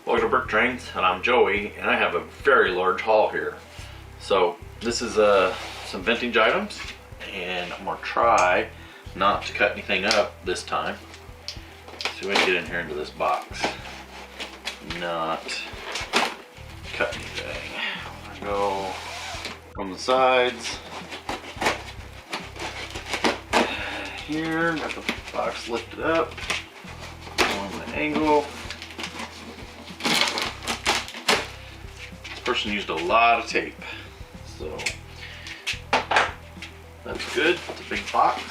Welcome to BrickTrains, and I'm Joey, and I have a very large haul here. So this is some vintage items, and I'm gonna try not to cut anything up this time. See if we can get in here into this box. Not cut anything. I'm gonna go from the sides. Here, got the box lifted up on the angle. Person used a lot of tape, so that's good. It's a big box.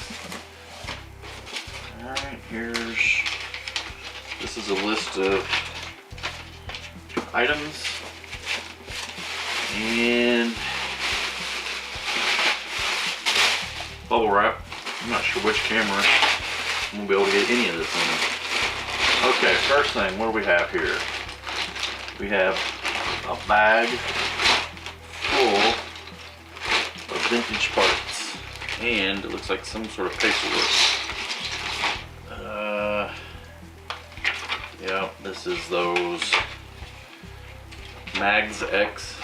All right, this is a list of items, and bubble wrap. I'm not sure which camera I'm gonna be able to get any of this on. Okay, first thing, what do we have here? We have a bag full of vintage parts, and it looks like some sort of paperwork. Yeah, this is those Mags X,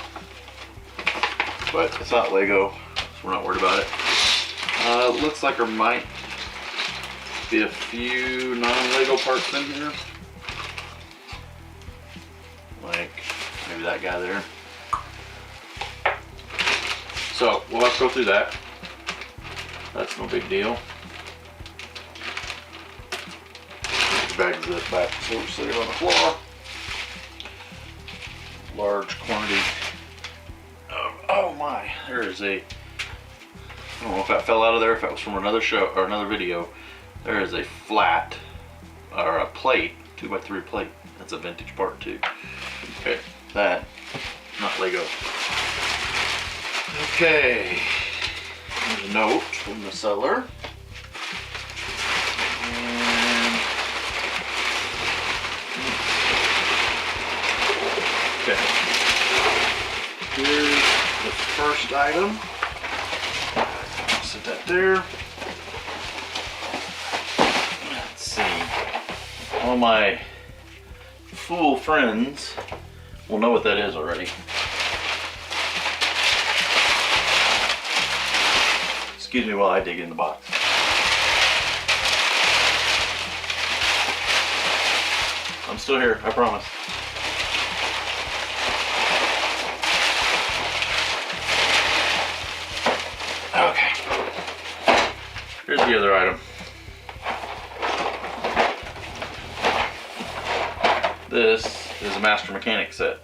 but it's not Lego, so we're not worried about it. It looks like there might be a few non-Lego parts in here, like maybe that guy there. So we'll have to go through that. That's no big deal. The bag's this back so we're sitting on the floor. Large quantity of, oh my, there is a, I don't know if that fell out of there, if that was from another show or another video. There is a flat, or a plate, 2x3 plate. That's a vintage part too. Okay. That, not Lego. Okay, there's a note from the seller. And, okay, here's the first item. Set that there. Let's see. All my fool friends will know what that is already. Excuse me while I dig in the box. I'm still here, I promise. Okay. Here's the other item. This is a Master Mechanic set.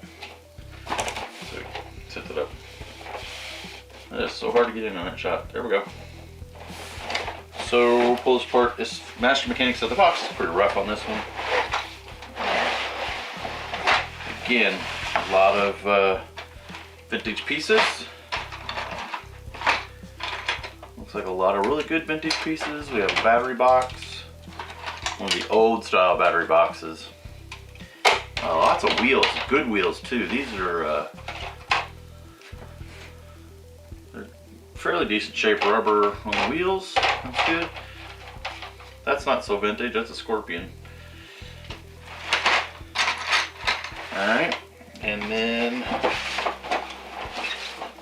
So set it up. It's so hard to get in on that shot. There we go. So we'll pull this apart. This Master Mechanic set, the box is pretty rough on this one. Again, a lot of vintage pieces. Looks like a lot of really good vintage pieces. We have a battery box. One of the old style battery boxes. Lots of wheels, good wheels too. These are they're fairly decent shape rubber on the wheels. That's good. That's not so vintage, that's a Scorpion. Alright, and then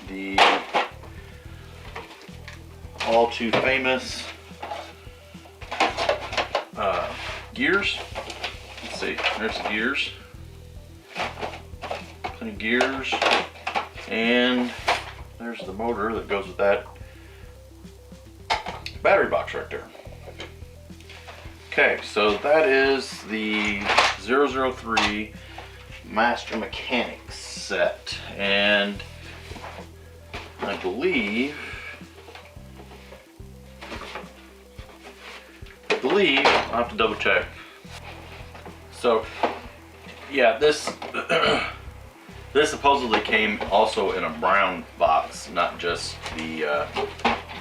the all too famous gears. Let's see, there's the gears. Plenty of gears, and there's the motor that goes with that battery box right there. Okay, so that is the 003 Master Mechanic set, and I believe I'll have to double check. So yeah, this this supposedly came also in a brown box, not just the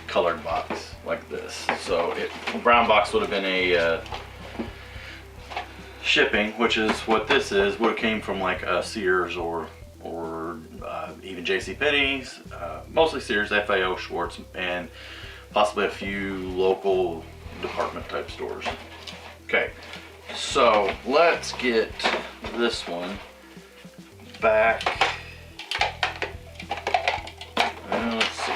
colored box like this. So a brown box would have been a shipping, which is what this is. Would have came from like a Sears or even JCPenney's, mostly Sears, FAO, Schwartz, and possibly a few local department type stores. Okay, so let's get this one back. Let's see.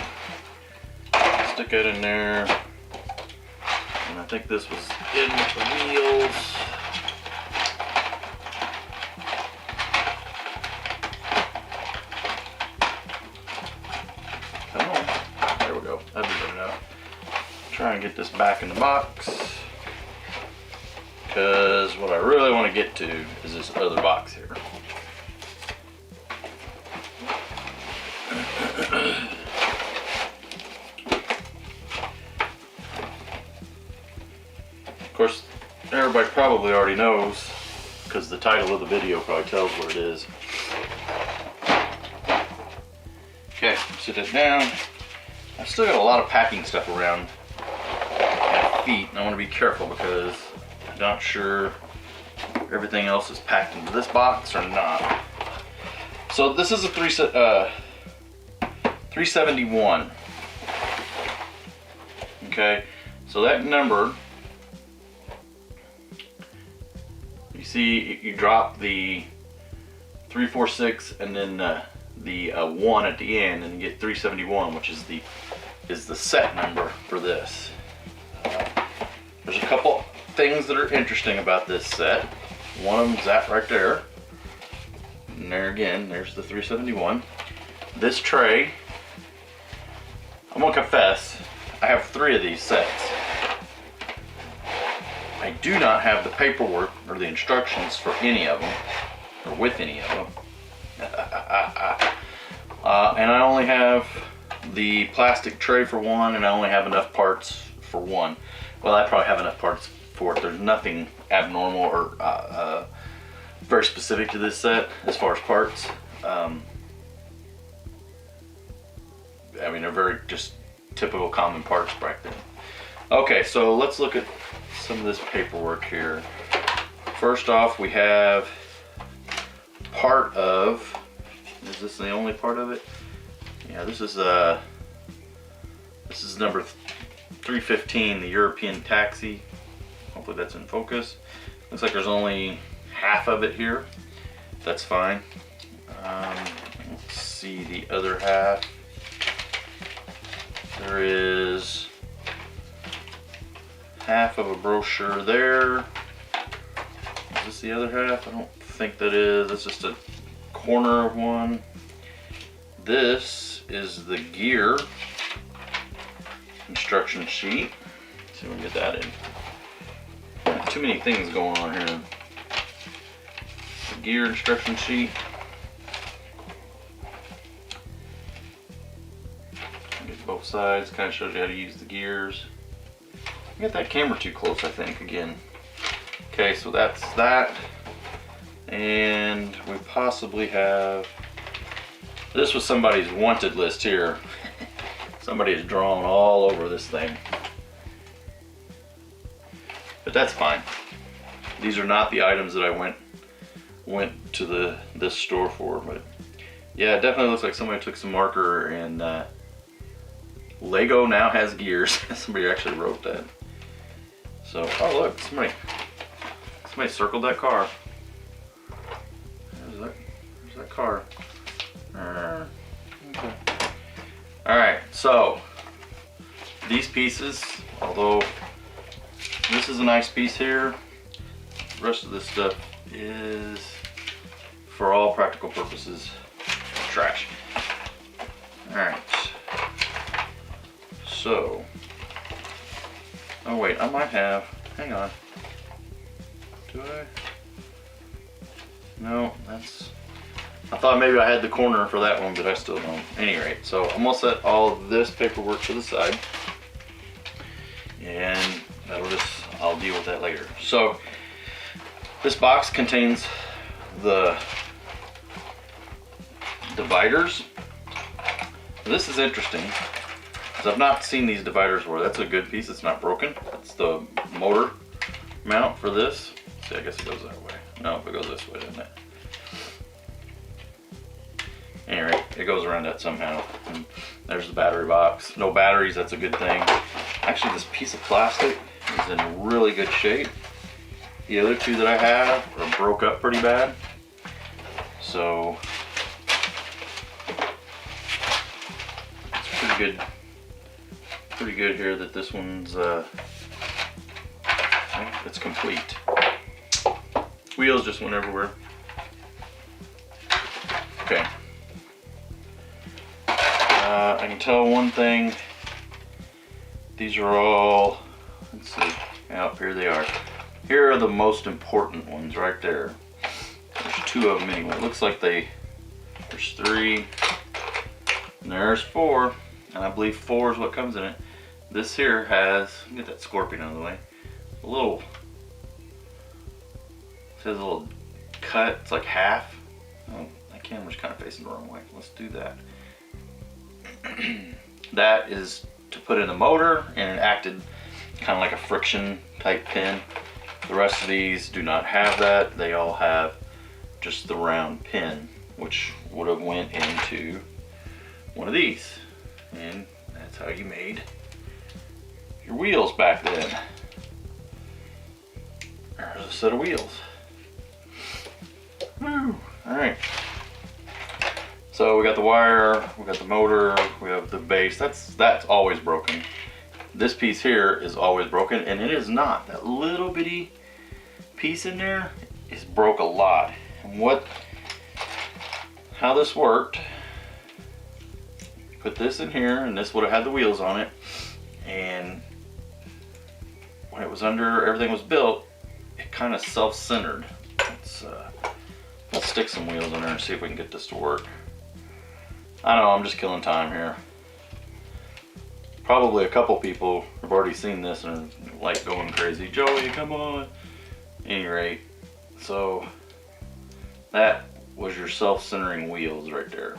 Stick it in there. And I think this was in with the wheels. Come on. There we go. That'd be good enough. Try and get this back in the box. Because what I really want to get to is this other box here. Of course, everybody probably already knows, because the title of the video probably tells what it is. Okay, sit it down. I've still got a lot of packing stuff around my feet, and I want to be careful because I'm not sure everything else is packed into this box or not. So this is a 371. Okay, so that number, you see, you drop the 346 and then the 1 at the end, and you get 371, which is the set number for this. There's a couple things that are interesting about this set. One of them is that right there. And there again, there's the 371. This tray, I'm gonna confess, I have 3 of these sets. I do not have the paperwork or the instructions for any of them, or with any of them. And I only have the plastic tray for one, and I only have enough parts for one. Well, I probably have enough parts for it. There's nothing abnormal or very specific to this set as far as parts. I mean, they're very just typical common parts right there. Okay, so let's look at some of this paperwork here. First off, we have part of, is this the only part of it? Yeah, this is number 315, the European taxi. Hopefully that's in focus. Looks like there's only half of it here. That's fine. Let's see the other half. There is half of a brochure there. Is this the other half? I don't think that is. That's just a corner of one. This is the gear instruction sheet. Let's see if we can get that in. Too many things going on here. The gear instruction sheet. Get both sides. Kind of shows you how to use the gears. Get that camera too close, I think, again. Okay, so that's that. And we possibly have, this was somebody's wanted list here. Somebody has drawn all over this thing. But that's fine. These are not the items that I went to this store for, but yeah, it definitely looks like somebody took some marker and Lego now has gears. Somebody actually wrote that. So, oh look, somebody circled that car. There's that car. Okay. Alright, so these pieces, although this is a nice piece here, the rest of this stuff is, for all practical purposes, trash. Alright. So, oh wait, I might have, hang on. Do I? No, that's, I thought maybe I had the corner for that one, but I still don't. At any rate, so I'm gonna set all of this paperwork to the side, and I'll deal with that later. So, this box contains the dividers. This is interesting, because I've not seen these dividers before. That's a good piece, it's not broken. It's the motor mount for this. See, I guess it goes that way. No, it goes this way, doesn't it? it goes around that somehow. And there's the battery box. No batteries, that's a good thing. Actually, this piece of plastic is in really good shape. The other two that I have are broke up pretty bad. So it's pretty good here that this one's it's complete. Wheels just went everywhere. Okay. I can tell one thing. These are all, let's see, out here they are. Here are the most important ones right there. There's two of them anyway. It looks like there's three, and there's four, and I believe four is what comes in it. This here has, get that scorpion out of the way, a little, it says a little cut, it's like half. Oh, that camera's kind of facing the wrong way. Let's do that. That is to put in the motor, and it acted kind of like a friction type pin. The rest of these do not have that. They all have just the round pin, which would have went into one of these. And that's how you made your wheels back then. There's a set of wheels. Woo! All right. So we got the wire, we got the motor, we have the base. That's always broken. This piece here is always broken, and it is not. That little bitty piece in there is broke a lot. And how this worked, put this in here, and this would have had the wheels on it. And when it was under, everything was built, it kind of self-centered. Let's stick some wheels in there and see if we can get this to work. I know, I'm just killing time here. Probably a couple people have already seen this and are like going crazy. Joey, come on. At any rate, so that was your self-centering wheels right there.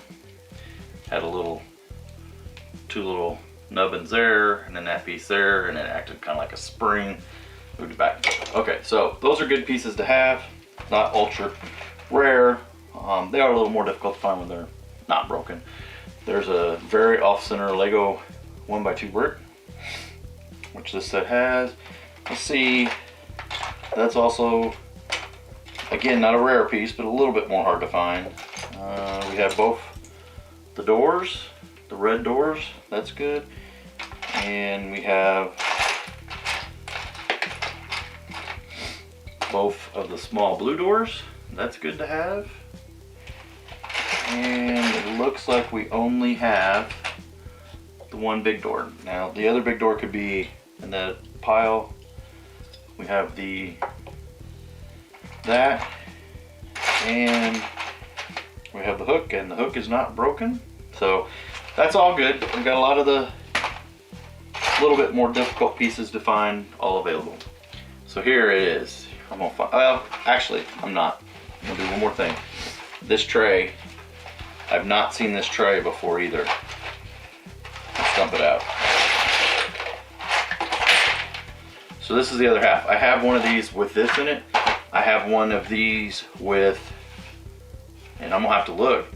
Had two little nubbins there, and then that piece there, and it acted kind of like a spring. Moved it back. Okay, so those are good pieces to have. Not ultra rare. They are a little more difficult to find when they're not broken. There's a very off-center Lego 1x2 brick, which this set has. Let's see, that's also, again, not a rare piece, but a little bit more hard to find. We have both the doors, the red doors, that's good. And we have both of the small blue doors, that's good to have. And it looks like we only have the one big door. Now the other big door could be in that pile. We have that, and we have the hook, and the hook is not broken. So that's all good. We've got a lot of the little bit more difficult pieces to find all available. So here it is. I'm gonna find, well, actually, I'm not. I'm gonna do one more thing. This tray, I've not seen this tray before either. Let's dump it out. So this is the other half. I have one of these with this in it. I have one of these with, and I'm gonna have to look,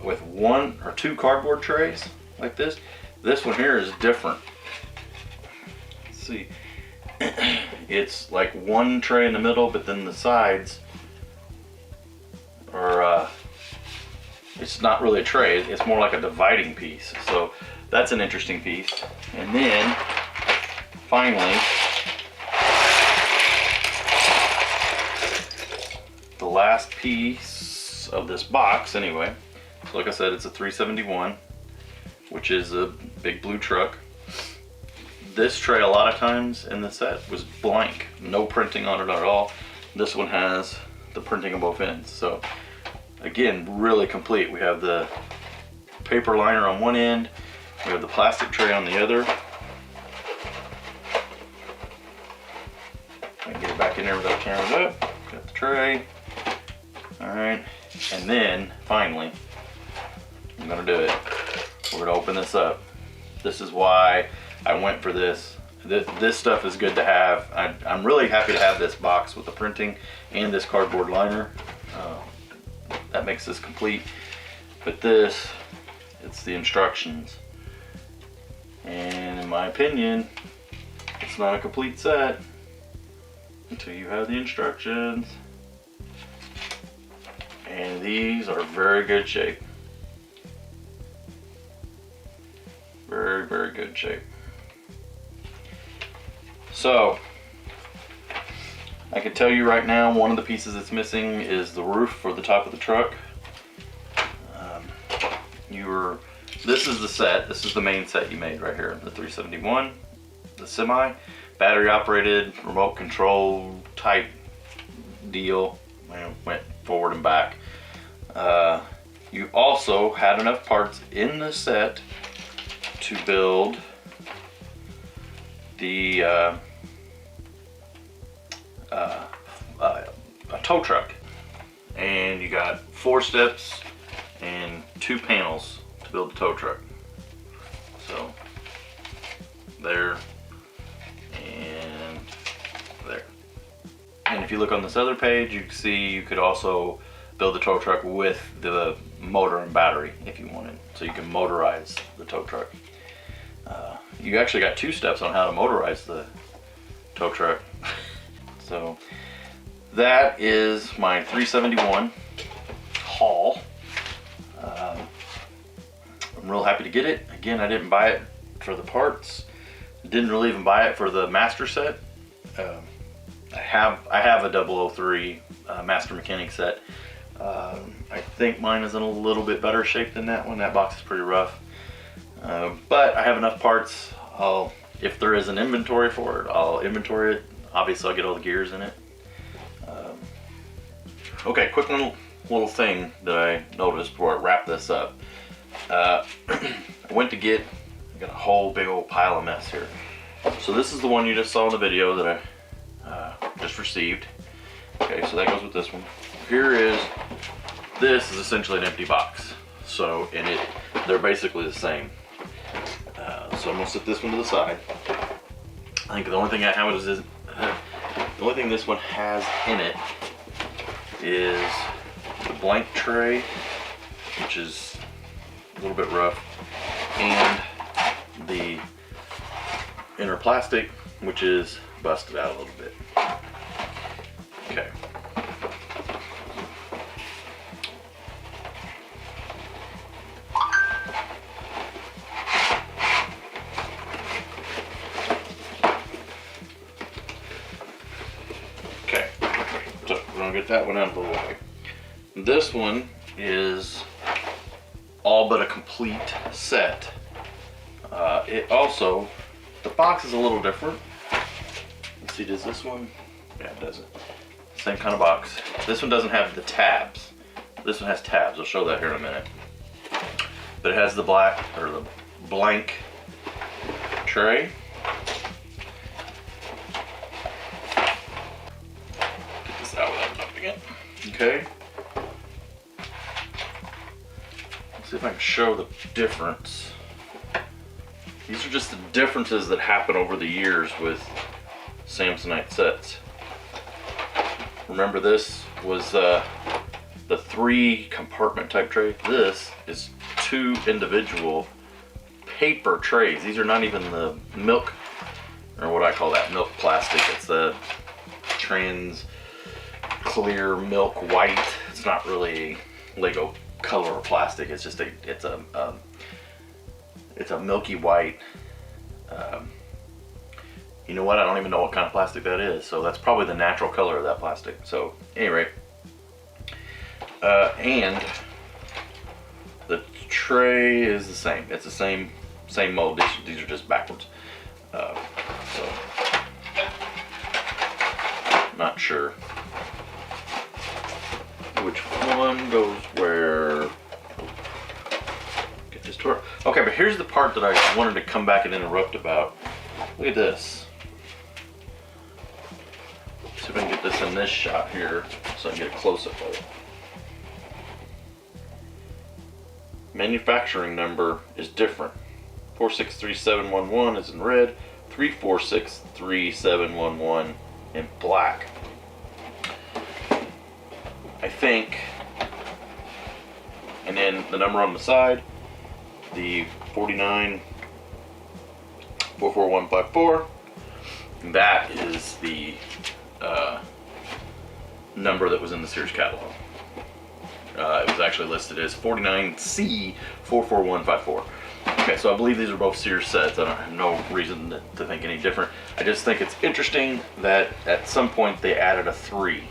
with one or two cardboard trays like this. This one here is different. Let's see. It's like one tray in the middle, but then the sides are, it's not really a tray, it's more like a dividing piece. So that's an interesting piece. And then finally, the last piece of this box anyway. So like I said, it's a 371, which is a big blue truck. This tray a lot of times in the set was blank, no printing on it at all. This one has the printing on both ends. So again, really complete. We have the paper liner on one end, we have the plastic tray on the other. I can get it back in there without tearing it up. Got the tray. Alright, and then finally, I'm gonna do it. We're gonna open this up. This is why I went for this. This stuff is good to have. I'm really happy to have this box with the printing and this cardboard liner. That makes this complete. But this It's the instructions. And in my opinion, it's not a complete set until you have the instructions. And these are very good shape. Very, very good shape. So, I can tell you right now, one of the pieces that's missing is the roof for the top of the truck. This is the set. This is the main set you made right here. The 371, the semi, battery operated, remote control type deal. Went forward and back. You also had enough parts in the set to build the a tow truck, and you got 4 steps and 2 panels to build the tow truck. So there and there. And if you look on this other page, you can see you could also build the tow truck with the motor and battery if you wanted. So you can motorize the tow truck. You actually got 2 steps on how to motorize the tow truck. So that is my 371 haul. I'm real happy to get it. Again, I didn't buy it for the parts. Didn't really even buy it for the master set. I have a 003 master mechanic set. I think mine is in a little bit better shape than that one. That box is pretty rough. But I have enough parts. If there is an inventory for it, I'll inventory it. Obviously, I'll get all the gears in it. Okay, quick little thing that I noticed before I wrap this up. I went to get, I got a whole big old pile of mess here. So this is the one you just saw in the video that I just received. Okay, so that goes with this one. This is essentially an empty box. So, they're basically the same. So I'm gonna set this one to the side. I think the only thing the only thing this one has in it is the blank tray, which is a little bit rough, and the inner plastic, which is busted out a little bit. Okay. Okay, so we're gonna get that one out of the way. This one is all but a complete set. It also, the box is a little different. Let's see, does this one? Yeah, it doesn't. Same kind of box. This one doesn't have the tabs. This one has tabs. I'll show that here in a minute. But it has the the blank tray. Get this out without dumping it. Okay. Let's see if I can show the difference. These are just the differences that happen over the years with Samsonite sets. Remember, this was the 3 compartment type tray. This is 2 individual paper trays. These are not even the milk, or what I call that, milk plastic. It's the trans clear milk white. It's not really Lego color or plastic. It's just it's a milky white. You know what? I don't even know what kind of plastic that is. So that's probably the natural color of that plastic. So anyway, and the tray is the same. It's the same mold. These are just backwards. So not sure which one goes where. Get this to work. Okay, but here's the part that I wanted to come back and interrupt about. Look at this. See if I can get this in this shot here so I can get a close-up of it. Manufacturing number is different. 463711 is in red, 34633711 in black. I think, and then the number on the side the 4944154. That is the number that was in the Sears catalog. It was actually listed as 49C44154. Okay, so I believe these are both Sears sets. I don't have no reason to think any different. I just think it's interesting that at some point they added a 3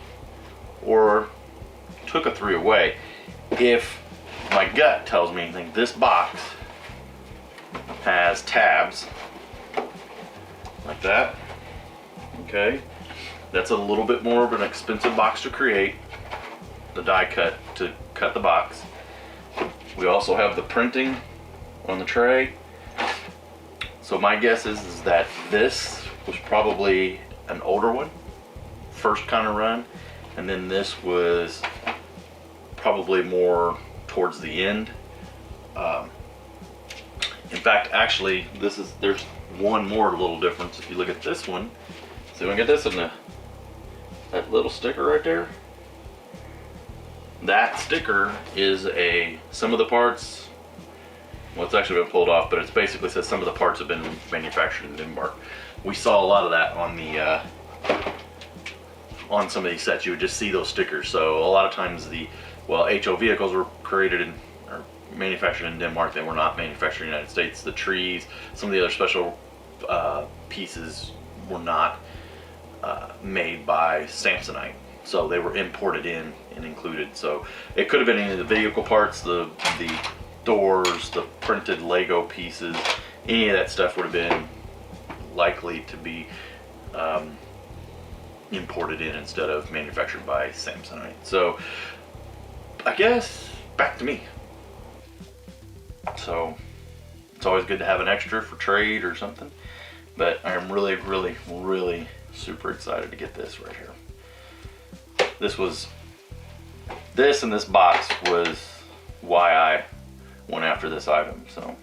or took a 3 away. If my gut tells me anything, this box has tabs like that. Okay, that's a little bit more of an expensive box to create, the die cut to cut the box. We also have the printing on the tray. So my guess is that this was probably an older one, first kind of run, and then this was probably more towards the end. In fact, actually, there's one more little difference. If you look at this one, see, we get this in that little sticker right there. That sticker is some of the parts. Well, it's actually been pulled off, but it basically says some of the parts have been manufactured in Denmark. We saw a lot of that on the on some of these sets. You would just see those stickers. So a lot of times HO vehicles were created or manufactured in Denmark. They were not manufactured in the United States. The trees, some of the other special pieces were not made by Samsonite. So they were imported in and included. So it could have been any of the vehicle parts, the doors, the printed Lego pieces, any of that stuff would have been likely to be imported in instead of manufactured by Samsonite. So I guess back to me. So it's always good to have an extra for trade or something, but I'm really, really, really super excited to get this right here. This and this box was why I went after this item. So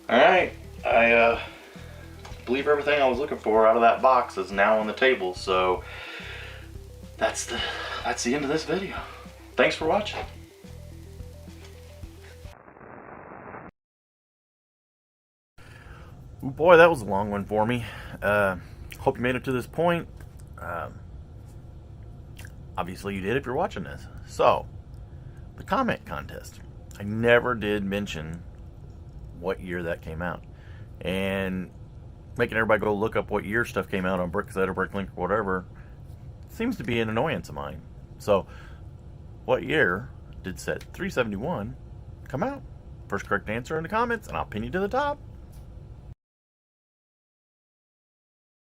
alright, I believe everything I was looking for out of that box is now on the table. So that's the end of this video. Thanks for watching. Ooh boy, that was a long one for me. Hope you made it to this point. Obviously you did if you're watching this. So, the comment contest. I never did mention what year that came out. And making everybody go look up what year stuff came out on BrickTrains or BrickLink or whatever seems to be an annoyance of mine. So, what year did set 371 come out? First correct answer in the comments, and I'll pin you to the top.